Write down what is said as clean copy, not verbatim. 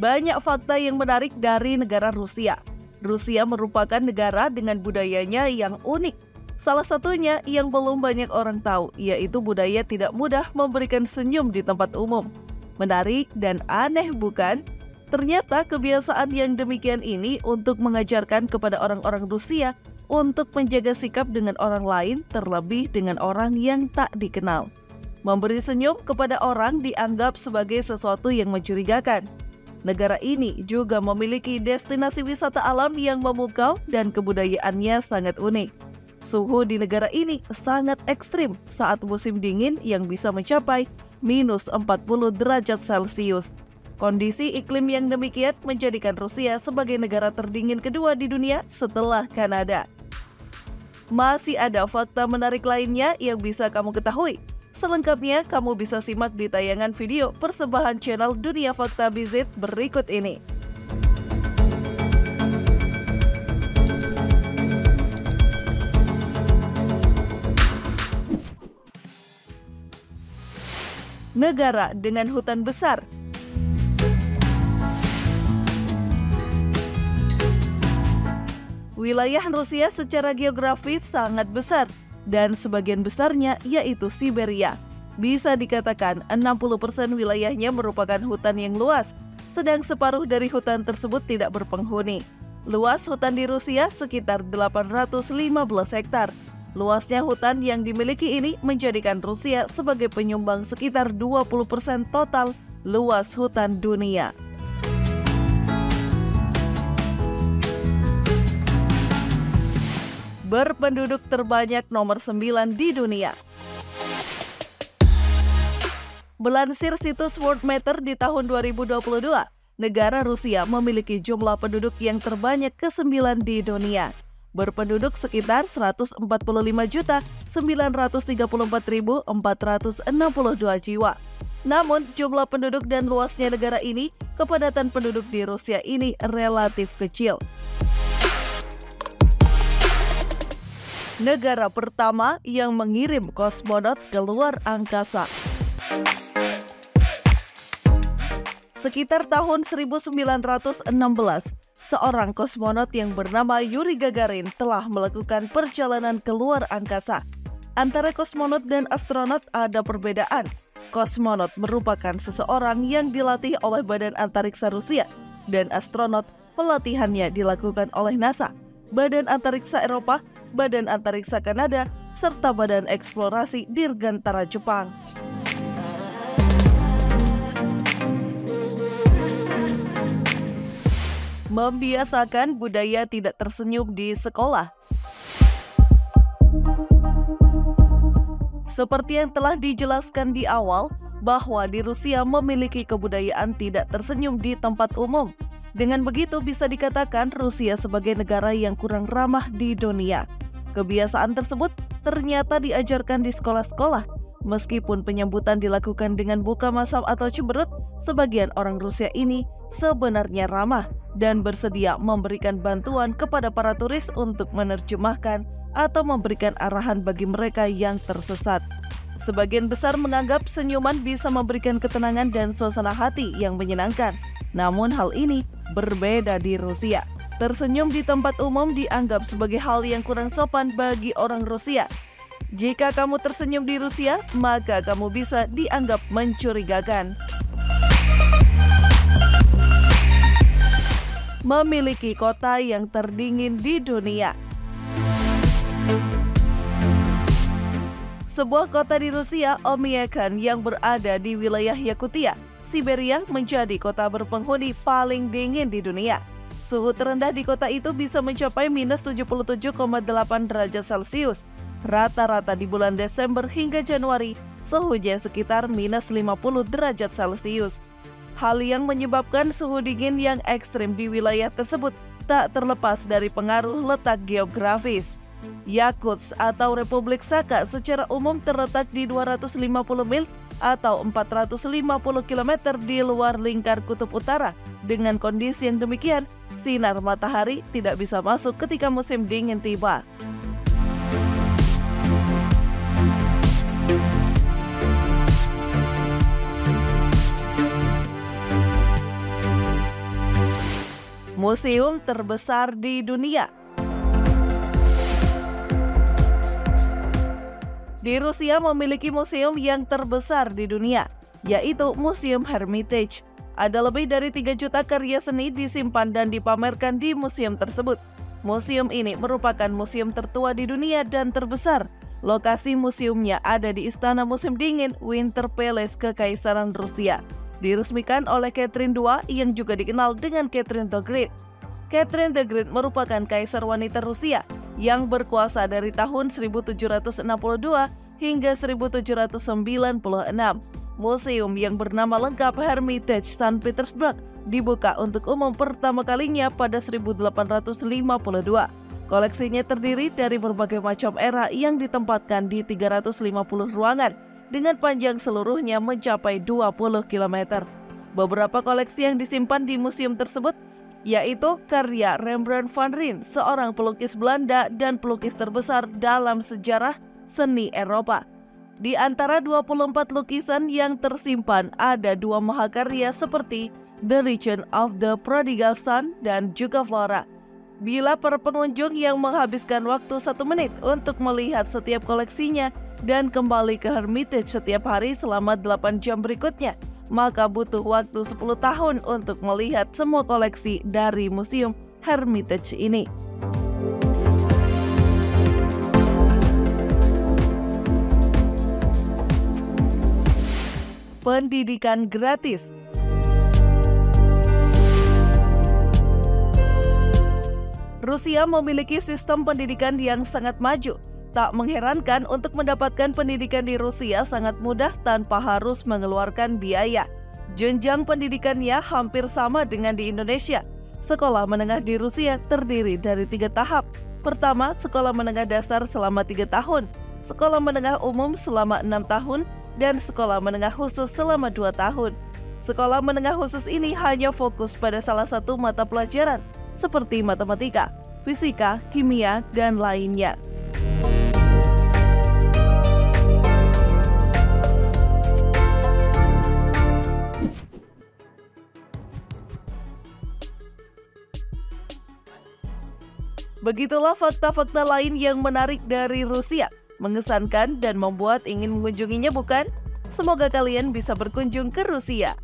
Banyak fakta yang menarik dari negara Rusia. Rusia merupakan negara dengan budayanya yang unik. Salah satunya yang belum banyak orang tahu, yaitu budaya tidak mudah memberikan senyum di tempat umum. Menarik dan aneh bukan? Ternyata kebiasaan yang demikian ini untuk mengajarkan kepada orang-orang Rusia untuk menjaga sikap dengan orang lain, terlebih dengan orang yang tak dikenal. Memberi senyum kepada orang dianggap sebagai sesuatu yang mencurigakan. Negara ini juga memiliki destinasi wisata alam yang memukau dan kebudayaannya sangat unik. Suhu di negara ini sangat ekstrim saat musim dingin yang bisa mencapai minus 40 derajat Celcius. Kondisi iklim yang demikian menjadikan Rusia sebagai negara terdingin kedua di dunia setelah Kanada. Masih ada fakta menarik lainnya yang bisa kamu ketahui. Selengkapnya kamu bisa simak di tayangan video persembahan channel Dunia Fakta Bizit berikut ini. Negara dengan hutan besar. Wilayah Rusia secara geografis sangat besar, dan sebagian besarnya yaitu Siberia. Bisa dikatakan 60% wilayahnya merupakan hutan yang luas, sedang separuh dari hutan tersebut tidak berpenghuni. Luas hutan di Rusia sekitar 815 hektar. Luasnya hutan yang dimiliki ini menjadikan Rusia sebagai penyumbang sekitar 20% total luas hutan dunia. Berpenduduk terbanyak nomor 9 di dunia. Melansir situs Worldmeter di tahun 2022, negara Rusia memiliki jumlah penduduk yang terbanyak ke-9 di dunia. Berpenduduk sekitar 145.934.462 jiwa. Namun, jumlah penduduk dan luasnya negara ini, kepadatan penduduk di Rusia ini relatif kecil. Negara pertama yang mengirim kosmonot ke luar angkasa. Sekitar tahun 1916, seorang kosmonot yang bernama Yuri Gagarin telah melakukan perjalanan ke luar angkasa. Antara kosmonot dan astronot ada perbedaan. Kosmonot merupakan seseorang yang dilatih oleh Badan Antariksa Rusia, dan astronot pelatihannya dilakukan oleh NASA, Badan Antariksa Eropa, Badan Antariksa Kanada, serta Badan Eksplorasi Dirgantara Jepang. Membiasakan budaya tidak tersenyum di sekolah. Seperti yang telah dijelaskan di awal, bahwa di Rusia memiliki kebudayaan tidak tersenyum di tempat umum. Dengan begitu bisa dikatakan Rusia sebagai negara yang kurang ramah di dunia. Kebiasaan tersebut ternyata diajarkan di sekolah-sekolah. Meskipun penyambutan dilakukan dengan buka masam atau cemberut, sebagian orang Rusia ini sebenarnya ramah dan bersedia memberikan bantuan kepada para turis untuk menerjemahkan atau memberikan arahan bagi mereka yang tersesat. Sebagian besar menganggap senyuman bisa memberikan ketenangan dan suasana hati yang menyenangkan. Namun hal ini berbeda di Rusia. Tersenyum di tempat umum dianggap sebagai hal yang kurang sopan bagi orang Rusia. Jika kamu tersenyum di Rusia, maka kamu bisa dianggap mencurigakan. Memiliki kota yang terdingin di dunia. Sebuah kota di Rusia, Oymyakon, yang berada di wilayah Yakutia, Siberia, menjadi kota berpenghuni paling dingin di dunia. Suhu terendah di kota itu bisa mencapai minus 77,8 derajat Celcius. Rata-rata di bulan Desember hingga Januari, suhunya sekitar minus 50 derajat Celcius. Hal yang menyebabkan suhu dingin yang ekstrim di wilayah tersebut tak terlepas dari pengaruh letak geografis. Yakutsk atau Republik Sakha secara umum terletak di 250 mil atau 450 km di luar lingkar kutub utara. Dengan kondisi yang demikian, sinar matahari tidak bisa masuk ketika musim dingin tiba. Museum terbesar di dunia. Di Rusia memiliki museum yang terbesar di dunia, yaitu Museum Hermitage. Ada lebih dari 3 juta karya seni disimpan dan dipamerkan di museum tersebut. Museum ini merupakan museum tertua di dunia dan terbesar. Lokasi museumnya ada di Istana Musim Dingin Winter Palace Kekaisaran Rusia. Diresmikan oleh Catherine II yang juga dikenal dengan Catherine the Great. Catherine the Great merupakan kaisar wanita Rusia yang berkuasa dari tahun 1762 hingga 1796. Museum yang bernama lengkap Hermitage St. Petersburg dibuka untuk umum pertama kalinya pada 1852. Koleksinya terdiri dari berbagai macam era yang ditempatkan di 350 ruangan dengan panjang seluruhnya mencapai 20 km. Beberapa koleksi yang disimpan di museum tersebut yaitu karya Rembrandt van Rijn, seorang pelukis Belanda dan pelukis terbesar dalam sejarah seni Eropa. Di antara 24 lukisan yang tersimpan ada 2 mahakarya seperti The Return of the Prodigal Son dan juga Flora. Bila para pengunjung yang menghabiskan waktu 1 menit untuk melihat setiap koleksinya dan kembali ke Hermitage setiap hari selama 8 jam berikutnya, maka butuh waktu 10 tahun untuk melihat semua koleksi dari Museum Hermitage ini. Pendidikan gratis. Rusia memiliki sistem pendidikan yang sangat maju. Tak mengherankan untuk mendapatkan pendidikan di Rusia sangat mudah tanpa harus mengeluarkan biaya. Jenjang pendidikannya hampir sama dengan di Indonesia. Sekolah menengah di Rusia terdiri dari 3 tahap. Pertama, sekolah menengah dasar selama 3 tahun, sekolah menengah umum selama 6 tahun, dan sekolah menengah khusus selama 2 tahun. Sekolah menengah khusus ini hanya fokus pada salah satu mata pelajaran, seperti matematika, fisika, kimia, dan lainnya. Begitulah fakta-fakta lain yang menarik dari Rusia, mengesankan dan membuat ingin mengunjunginya, bukan? Semoga kalian bisa berkunjung ke Rusia.